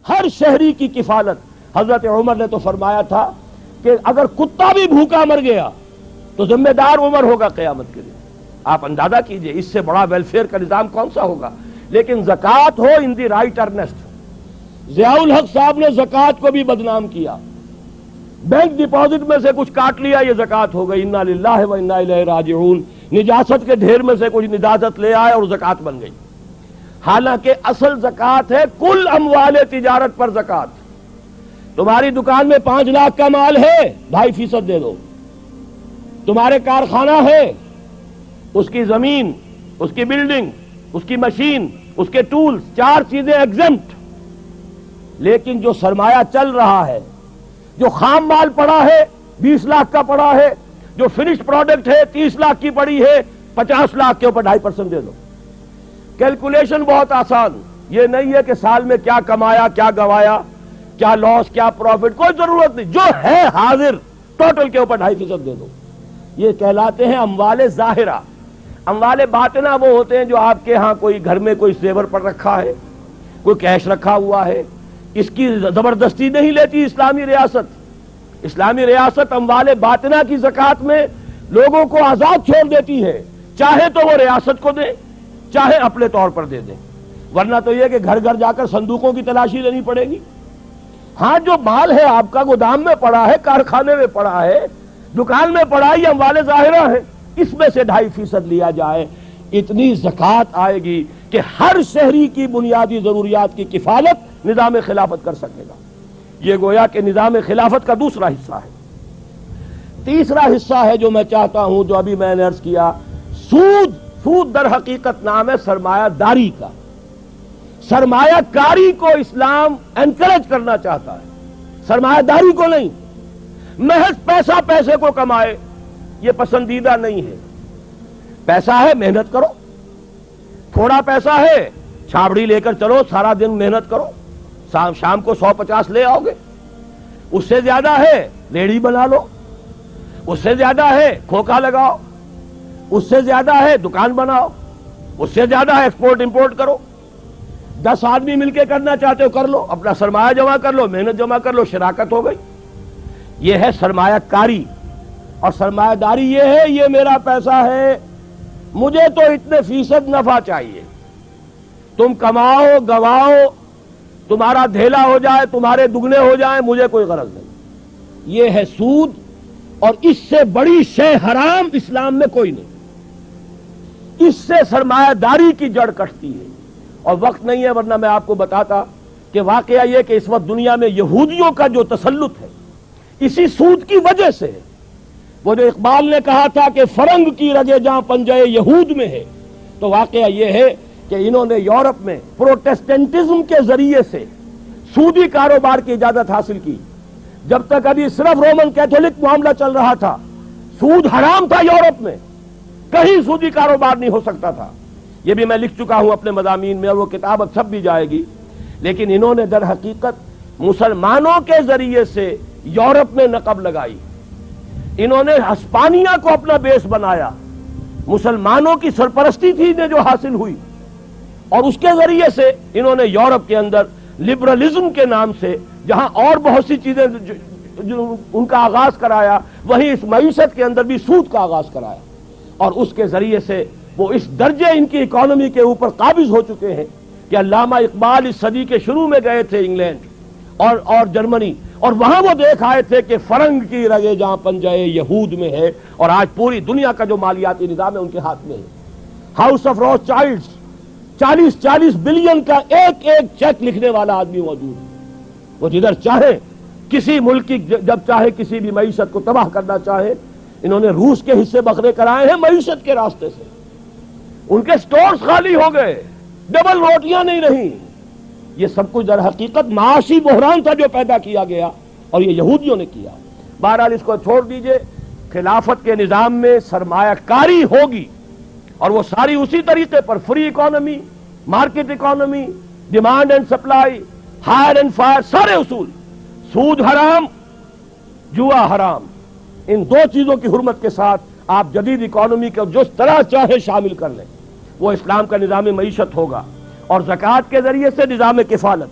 ہر شہری کی کفالت. حضرت عمر نے تو فرمایا تھا کہ اگر کتا بھی بھوکا مر گیا تو ذمہ دار عمر ہوگا قیامت کے دن. آپ اندازہ کیجئے اس سے بڑا ویلفیئر کا نظام کون سا ہوگا. لیکن زکوٰۃ ہو ان دی رائٹ ارنسٹ. ضیاء الحق صاحب نے زکوٰۃ کو بھی بدنام کیا. بینک ڈپازٹ میں سے کچھ کاٹ لیا, یہ زکوٰۃ ہو گئی. انا للہ و انا الیہ راجعون. نجاست کے ڈھیر میں سے کچھ نجاست لے آئے اور زکوٰۃ بن گئی. حالانکہ اصل زکوٰۃ ہے کل اموال تجارت پر زکوٰۃ. تمہاری دکان میں 5 لاکھ کا مال ہے, 2.5% دے دو. تمہارے کارخانہ ہے, اس کی زمین, اس کی بلڈنگ, اس کی مشین, اس کے ٹولز, 4 چیزیں ایگزمپٹ. لیکن جو سرمایہ چل رہا ہے, جو خام مال پڑا ہے 20 لاکھ کا پڑا ہے, جو فنش پروڈکٹ ہے 30 لاکھ کی پڑی ہے, 50 لاکھ کے اوپر 2.5% دے دو. کیلکولیشن بہت آسان. یہ نہیں ہے کہ سال میں کیا کمایا, کیا گوایا, کیا لاس, کیا پروفٹ, کوئی ضرورت نہیں. جو ہے حاضر ٹوٹل کے اوپر 2.5% دے دو. یہ کہلاتے ہیں اموال ظاہرہ. اموال باطنہ وہ ہوتے ہیں جو آپ کے ہاں کوئی گھر میں کوئی زیور پر رکھا ہے, کوئی کیش رکھا ہوا ہے. اس کی زبردستی نہیں لیتی اسلامی ریاست. اسلامی ریاست اموال باطنہ کی زکوٰۃ میں لوگوں کو آزاد چھوڑ دیتی ہے. چاہے تو وہ ریاست کو دے, چاہے اپنے طور پر دے دیں. ورنہ تو یہ کہ گھر گھر جا کر صندوقوں کی تلاشی لینی پڑے گی. ہاں جو مال ہے آپ کا گودام میں پڑا ہے, کارخانے میں پڑا ہے, دکان میں پڑا ہے, یہ اموال ظاہرہ ہے, اس میں سے 2.5% لیا جائے. اتنی زکوٰۃ آئے گی کہ ہر شہری کی بنیادی ضروریات کی کفالت نظام خلافت کر سکے گا. یہ گویا کہ نظام خلافت کا دوسرا حصہ ہے. تیسرا حصہ ہے جو میں چاہتا ہوں, جو ابھی میں نے عرض کیا, سود. سود در حقیقت نام ہے سرمایہ داری کا. سرمایہ کاری کو اسلام انکریج کرنا چاہتا ہے, سرمایہ داری کو نہیں. محض پیسہ پیسے کو کمائے یہ پسندیدہ نہیں ہے. پیسہ ہے محنت کرو. تھوڑا پیسہ ہے چھابڑی لے کر چلو, سارا دن محنت کرو, شام کو 150 لے آؤ گے. اس سے زیادہ ہے ریڑھی بنا لو, اس سے زیادہ ہے کھوکھا لگاؤ, اس سے زیادہ ہے دکان بناؤ, اس سے زیادہ ہے ایکسپورٹ امپورٹ کرو. 10 آدمی مل کے کرنا چاہتے ہو کر لو, اپنا سرمایہ جمع کر لو, محنت جمع کر لو, شراکت ہو گئی. یہ ہے سرمایہ کاری. اور سرمایہ داری یہ ہے, یہ میرا پیسہ ہے, مجھے تو اتنے فیصد نفع چاہیے. تم کماؤ گواؤ, تمہارا دھیلا ہو جائے, تمہارے دگنے ہو جائیں, مجھے کوئی غرض نہیں. یہ ہے سود. اور اس سے بڑی شے حرام اسلام میں کوئی نہیں. اس سے سرمایہ داری کی جڑ کٹتی ہے. اور وقت نہیں ہے ورنہ میں آپ کو بتاتا کہ واقعہ یہ کہ اس وقت دنیا میں یہودیوں کا جو تسلط ہے اسی سود کی وجہ سے ہے. وہ جو اقبال نے کہا تھا کہ فرنگ کی رگے جہاں پنجے یہود میں ہے, تو واقعہ یہ ہے کہ انہوں نے یورپ میں پروٹیسٹنٹزم کے ذریعے سے سودی کاروبار کی اجازت حاصل کی. جب تک ابھی صرف رومن کیتھولک معاملہ چل رہا تھا, سود حرام تھا یورپ میں, کہیں سودی کاروبار نہیں ہو سکتا تھا. یہ بھی میں لکھ چکا ہوں اپنے مضامین میں, اور وہ کتاب اب چھپ بھی جائے گی. لیکن انہوں نے در حقیقت مسلمانوں کے ذریعے سے یورپ میں نقب لگائی. انہوں نے ہسپانیہ کو اپنا بیس بنایا. مسلمانوں کی سرپرستی تھی انہیں جو حاصل ہوئی, اور اس کے ذریعے سے انہوں نے یورپ کے اندر لبرلزم کے نام سے جہاں اور بہت سی چیزیں جو ان کا آغاز کرایا, وہیں اس معیشت کے اندر بھی سود کا آغاز کرایا. اور اس کے ذریعے سے وہ اس درجے ان کی اکانومی کے اوپر قابض ہو چکے ہیں کہ علامہ اقبال اس صدی کے شروع میں گئے تھے انگلینڈ اور جرمنی, اور وہاں وہ دیکھ آئے تھے کہ فرنگ کی رگے جہاں پنجے یہود میں ہے, اور آج پوری دنیا کا جو مالیاتی نظام ہے ان کے ہاتھ میں ہے. House of Rothschilds 40 billion کا ایک ایک چیک لکھنے والا آدمی موجود ہے. وہ جدھر چاہے کسی ملک کی جب چاہے کسی بھی معیشت کو تباہ کرنا چاہے, انہوں نے روس کے حصے بکرے کرائے ہیں معیشت کے راستے سے. ان کے سٹورز خالی ہو گئے, ڈبل روٹیاں نہیں رہیں. یہ سب کچھ در حقیقت معاشی بحران تھا جو پیدا کیا گیا, اور یہ یہودیوں نے کیا. بہرحال اس کو چھوڑ دیجئے. خلافت کے نظام میں سرمایہ کاری ہوگی, اور وہ ساری اسی طریقے پر, free economy, market economy, demand and supply, hire and fire, سارے اصول. سود حرام, جوا حرام. ان 2 چیزوں کی حرمت کے ساتھ آپ جدید اکانومی کو جس طرح چاہے شامل کر لیں, وہ اسلام کا نظام معیشت ہوگا. اور زکوٰۃ کے ذریعے سے نظام کفالت.